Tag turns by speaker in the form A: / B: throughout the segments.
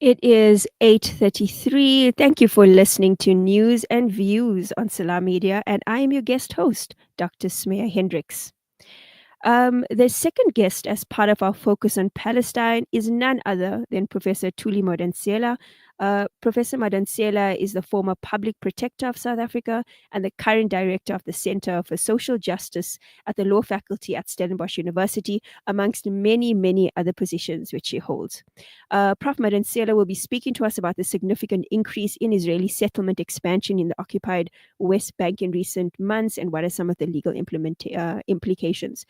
A: It is 8:33. Thank you for listening to News and Views on Salam Media, and I am your guest host, Dr. Sumaya Hendriks. The second guest, as part of our focus on Palestine, is none other than Professor Thuli Madonela. Professor Madonsela is the former public protector of South Africa and the current director of the Center for Social Justice at the Law Faculty at Stellenbosch University, amongst many, many other positions which she holds. Prof. Madonsela will be speaking to us about the significant increase in Israeli settlement expansion in the occupied West Bank in recent months and what are some of the legal implications.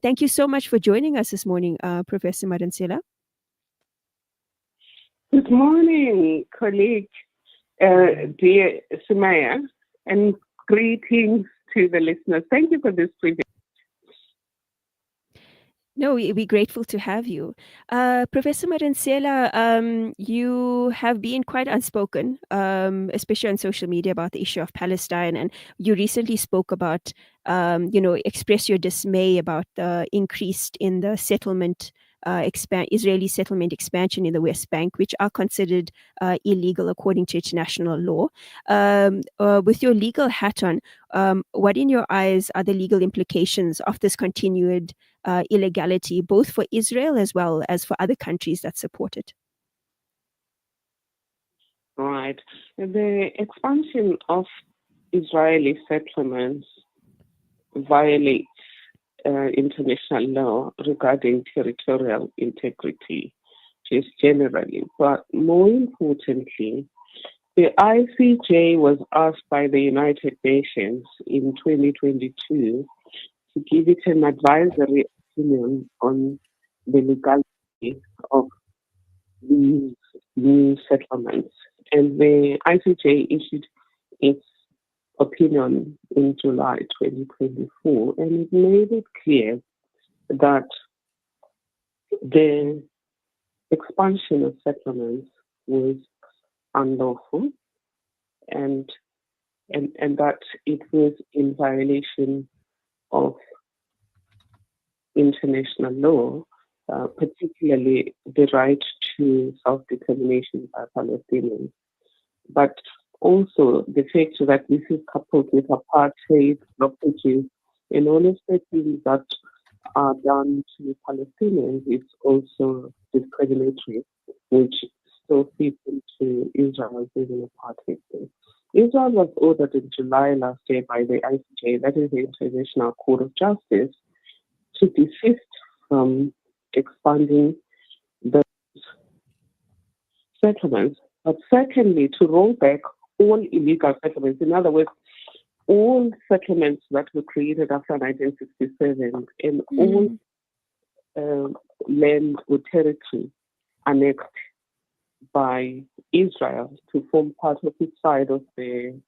A: Thank you so much for joining us this morning, Professor Madonsela.
B: Good morning, colleague, dear Sumaya, and greetings to the listeners. Thank you for this privilege.
A: No, we're grateful to have you. Professor Madonsela, you have been quite unspoken, especially on social media, about the issue of Palestine. And you recently spoke about, express your dismay about the increase in the settlement, Israeli settlement expansion in the West Bank, which are considered illegal according to international law. With your legal hat on, what in your eyes are the legal implications of this continued illegality, both for Israel as well as for other countries that support it?
B: Right. The expansion of Israeli settlements violates international law regarding territorial integrity, just generally. But more importantly, the ICJ was asked by the United Nations in 2022 to give it an advisory opinion on the legality of these new settlements. And the ICJ issued its opinion in July 2024, and it made it clear that the expansion of settlements was unlawful and that it was in violation of international law, particularly the right to self-determination by Palestinians. But also the fact that this is coupled with apartheid, blockages, and all of the things that are done to Palestinians is also discriminatory, which still fits into Israel as an apartheid state. Israel was ordered in July last year by the ICJ, that is the International Court of Justice, to desist from expanding the settlements, but secondly, to roll back all illegal settlements. In other words, all settlements that were created after 1967 and all land or territory annexed by Israel to form part of its side of the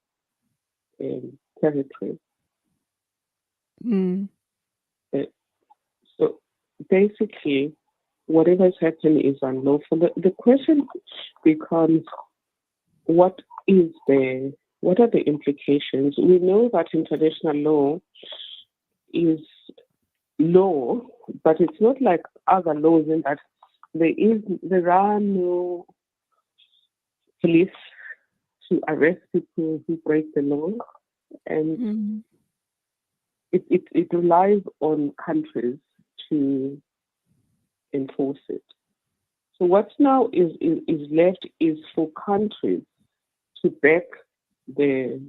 B: territory. So basically, whatever has happened is unlawful. The question becomes, what are the implications? We know that international law is law, but it's not like other laws in that there are no police to arrest people who break the law, and it relies on countries to enforce it. So what now is left is for countries to back the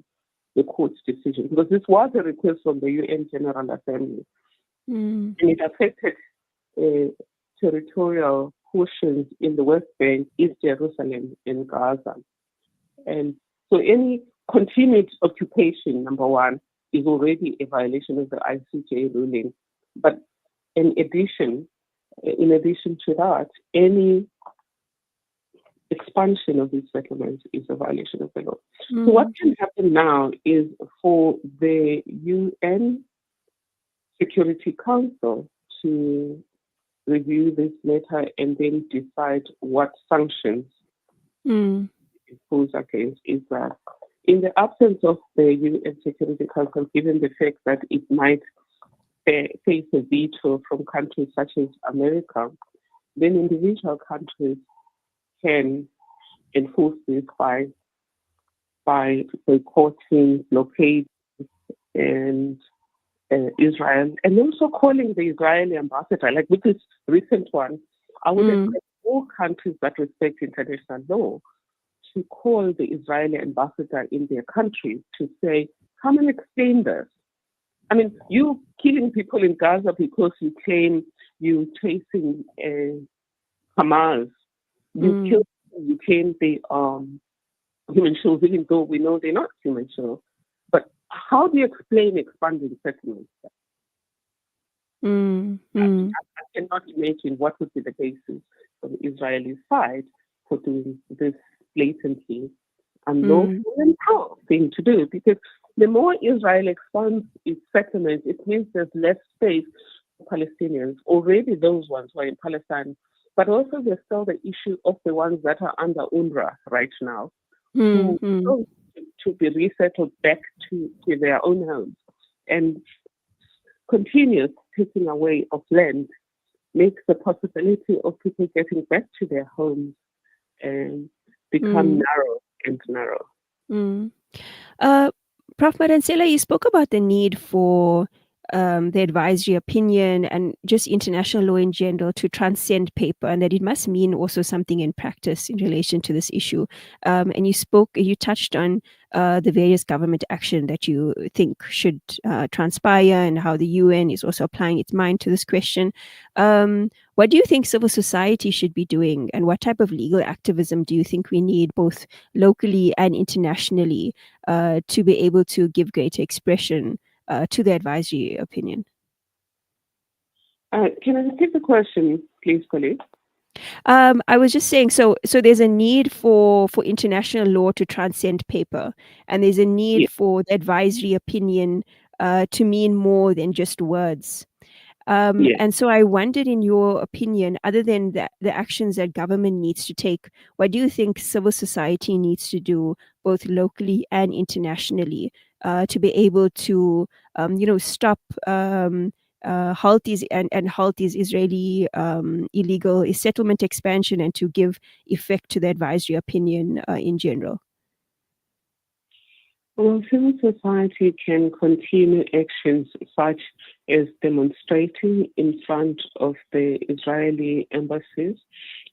B: court's decision, because this was a request from the UN General Assembly, and it affected territorial portions in the West Bank, East Jerusalem, and Gaza. And so any continued occupation, number one, is already a violation of the ICJ ruling. But in addition to that, any expansion of these settlements is a violation of the law. So what can happen now is for the UN Security Council to review this matter and then decide what sanctions impose against Israel. In the absence of the UN Security Council, given the fact that it might face a veto from countries such as America, then individual countries can enforce this by boycotting, blockade, and Israel, and also calling the Israeli ambassador, like with this recent one. I would expect all countries that respect international law to call the Israeli ambassador in their country to say, come and explain this. I mean, you killing people in Gaza because you claim you chasing Hamas. You claim they human shows, even though we know they're not human shows. But how do you explain expanding settlements? I cannot imagine what would be the basis for the Israeli side for doing this blatantly unlawful and powerful thing to do, because the more Israel expands its settlements, it means there's less space for Palestinians. Already those ones who are in Palestine, but also there's still the issue of the ones that are under UNRWA right now, who don't to be resettled back to their own homes. And continuous taking away of land makes the possibility of people getting back to their homes and become narrow and narrow.
A: Prof Madonsela, you spoke about the need for the advisory opinion and just international law in general to transcend paper, and that it must mean also something in practice in relation to this issue. And you touched on the various government action that you think should transpire, and how the UN is also applying its mind to this question. What do you think civil society should be doing, and what type of legal activism do you think we need, both locally and internationally, to be able to give greater expression to the advisory opinion?
B: Can I repeat the question, please, colleague?
A: I was just saying, so there's a need for international law to transcend paper, and there's a need for the advisory opinion to mean more than just words. And so I wondered, in your opinion, other than the actions that government needs to take, what do you think civil society needs to do, both locally and internationally, to be able to, stop halt these Israeli illegal settlement expansion, and to give effect to the advisory opinion in general?
B: Well, civil society can continue actions such as demonstrating in front of the Israeli embassies,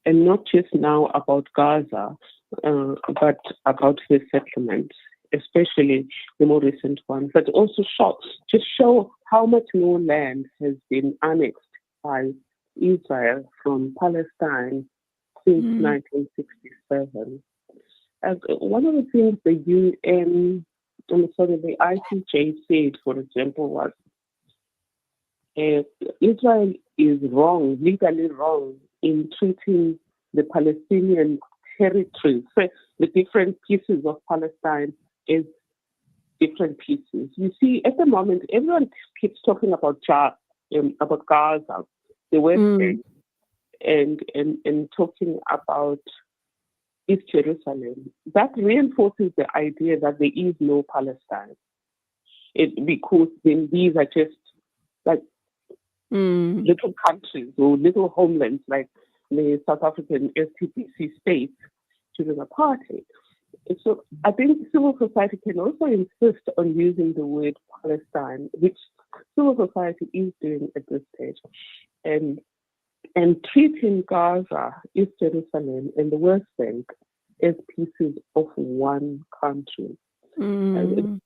B: and not just now about Gaza, but about the settlements, especially the more recent ones, but also show how much more land has been annexed by Israel from Palestine since 1967. One of the things the UN, the ICJ said, for example, was Israel is wrong, legally wrong, in treating the Palestinian territories, so the different pieces of Palestine, as different pieces. You see, at the moment, everyone keeps talking about Gaza, the West Bank, and talking about East Jerusalem. That reinforces the idea that there is no Palestine. Because then these are just like little countries or little homelands, like the South African STPC states during apartheid. So I think civil society can also insist on using the word Palestine, which civil society is doing at this stage, and treating Gaza, East Jerusalem, and the West Bank as pieces of one country. The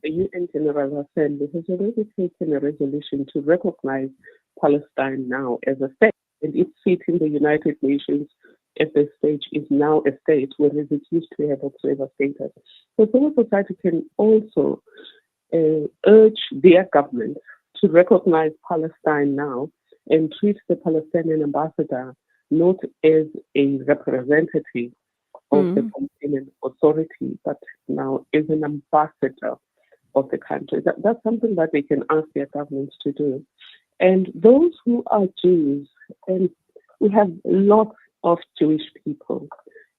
B: UN General Assembly has already taken a resolution to recognize Palestine now as a state, and its seat in the United Nations at this stage is now a state, whereas it used to have observer status. So civil society can also urge their government to recognize Palestine now and treat the Palestinian ambassador not as a representative of the Palestinian Authority, but now as an ambassador of the country. That's something that they can ask their governments to do. And those who are Jews, and we have lots of Jewish people,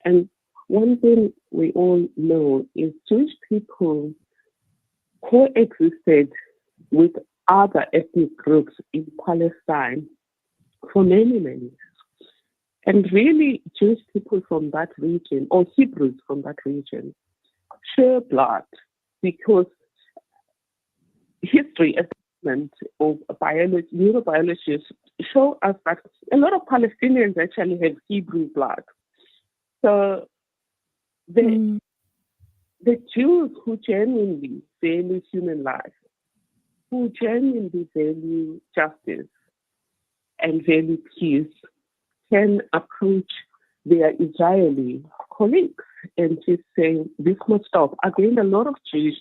B: and one thing we all know is Jewish people coexisted with other ethnic groups in Palestine for many, many years. And really, Jewish people from that region, or Hebrews from that region, share blood because history, assessment, or biology, neurobiologists show us that a lot of Palestinians actually have Hebrew blood. So the Jews who genuinely value human life, who genuinely value justice and value peace, can approach their Israeli colleagues and just say, this must stop. Again, a lot of Jewish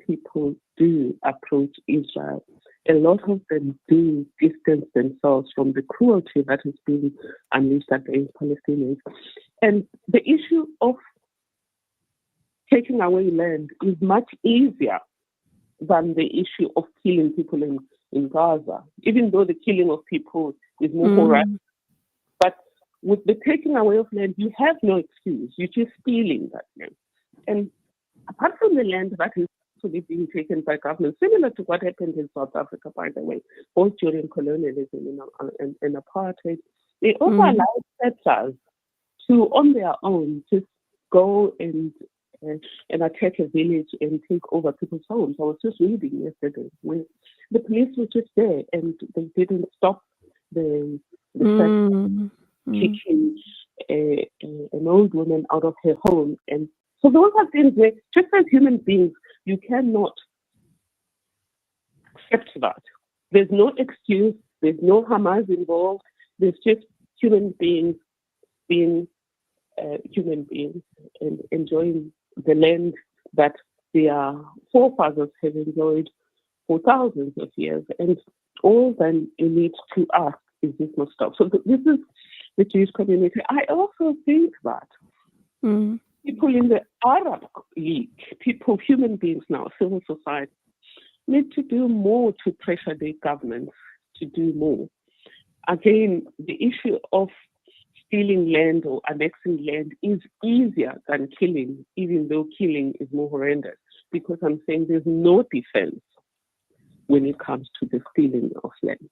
B: people do approach Israel. A lot of them do distance themselves from the cruelty that is being unleashed against Palestinians. And the issue of taking away land is much easier than the issue of killing people in Gaza, even though the killing of people is more horrific. But with the taking away of land, you have no excuse. You're just stealing that land. And apart from the land that is actually being taken by government, similar to what happened in South Africa, by the way, both during colonialism and apartheid, they also allowed settlers to, on their own, just go and attack a village and take over people's homes. I was just reading yesterday where the police were just there and they didn't stop the kicking an old woman out of her home. And so those are things where, just as human beings, you cannot accept that. There's no excuse. There's no Hamas involved. There's just human beings being human beings and enjoying the land that their forefathers have enjoyed for thousands of years. And all then you need to ask is this must stop. So this is the Jewish community. I also think that people in the Arab League, people, human beings now, civil society, need to do more to pressure their governments to do more. Again, the issue of stealing land or annexing land is easier than killing, even though killing is more horrendous, because I'm saying there's no defense when it comes to the stealing of land.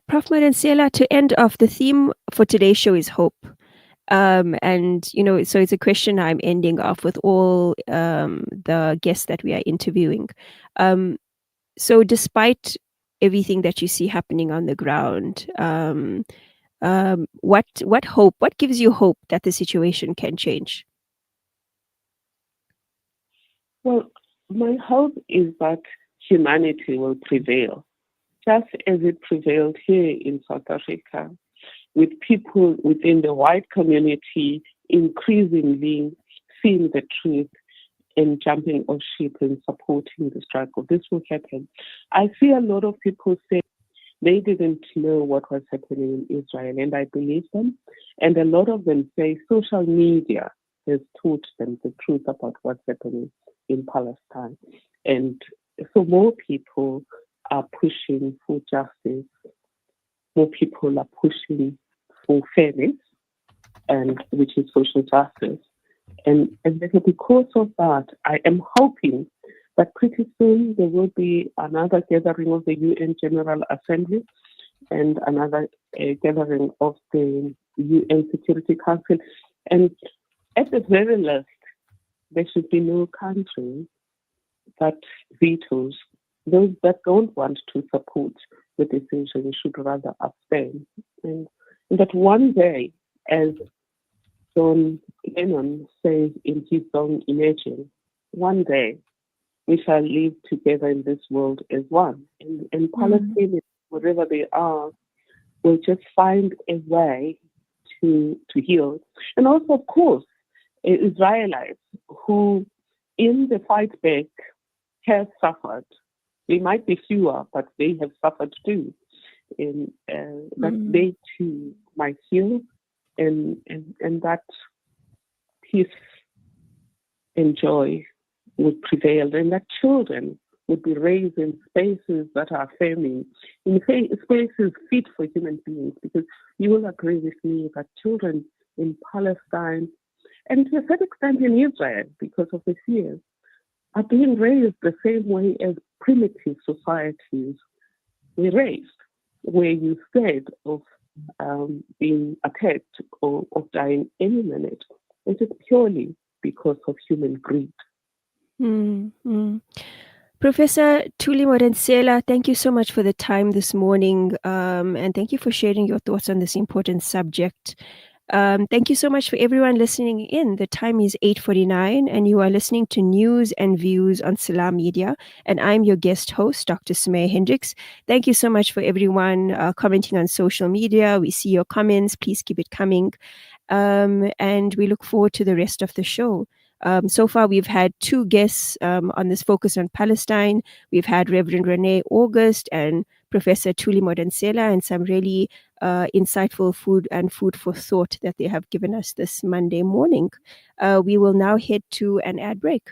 A: Prof Madonsela, to end off, the theme for today's show is hope. And, so it's a question I'm ending off with all the guests that we are interviewing. So despite everything that you see happening on the ground, what hope, what gives you hope that the situation can change?
B: Well, my hope is that humanity will prevail, just as it prevailed here in South Africa, with people within the white community increasingly seeing the truth and jumping on ship and supporting the struggle. This will happen. I see a lot of people say they didn't know what was happening in Israel, and I believe them. And a lot of them say social media has taught them the truth about what's happening in Palestine. And so more people are pushing for justice. More people are pushing for fairness, and which is social justice. And because of that, I am hoping that pretty soon there will be another gathering of the UN General Assembly and another gathering of the UN Security Council. And at the very least, there should be no country that vetoes. Those that don't want to support the decision should rather abstain. And that one day, as John Lennon says in his song Imagine, one day we shall live together in this world as one. And Palestinians, wherever they are, will just find a way to heal. And also, of course, Israelites who, in the fight back, have suffered. They might be fewer, but they have suffered too. And that they too might heal, and that peace and joy would prevail, and that children would be raised in spaces that are affirming, in spaces fit for human beings, because you will agree with me that children in Palestine, and to a certain extent in Israel, because of the fears, are being raised the same way as primitive societies were raised, where you said of being attacked or dying any minute. It is purely because of human greed.
A: Mm-hmm. Professor Thuli Madonela, thank you so much for the time this morning, and thank you for sharing your thoughts on this important subject. Thank you so much for everyone listening in. The time is 8:49, and you are listening to News and Views on Salam Media, and I'm your guest host, Dr. Sumaya Hendriks. Thank you so much for everyone commenting on social media. We see your comments. Please keep it coming. And we look forward to the rest of the show. So far, we've had two guests on this focus on Palestine. We've had Reverend Renee August and Professor Thuli Madonsela, and some really insightful food for thought that they have given us this Monday morning. We will now head to an ad break.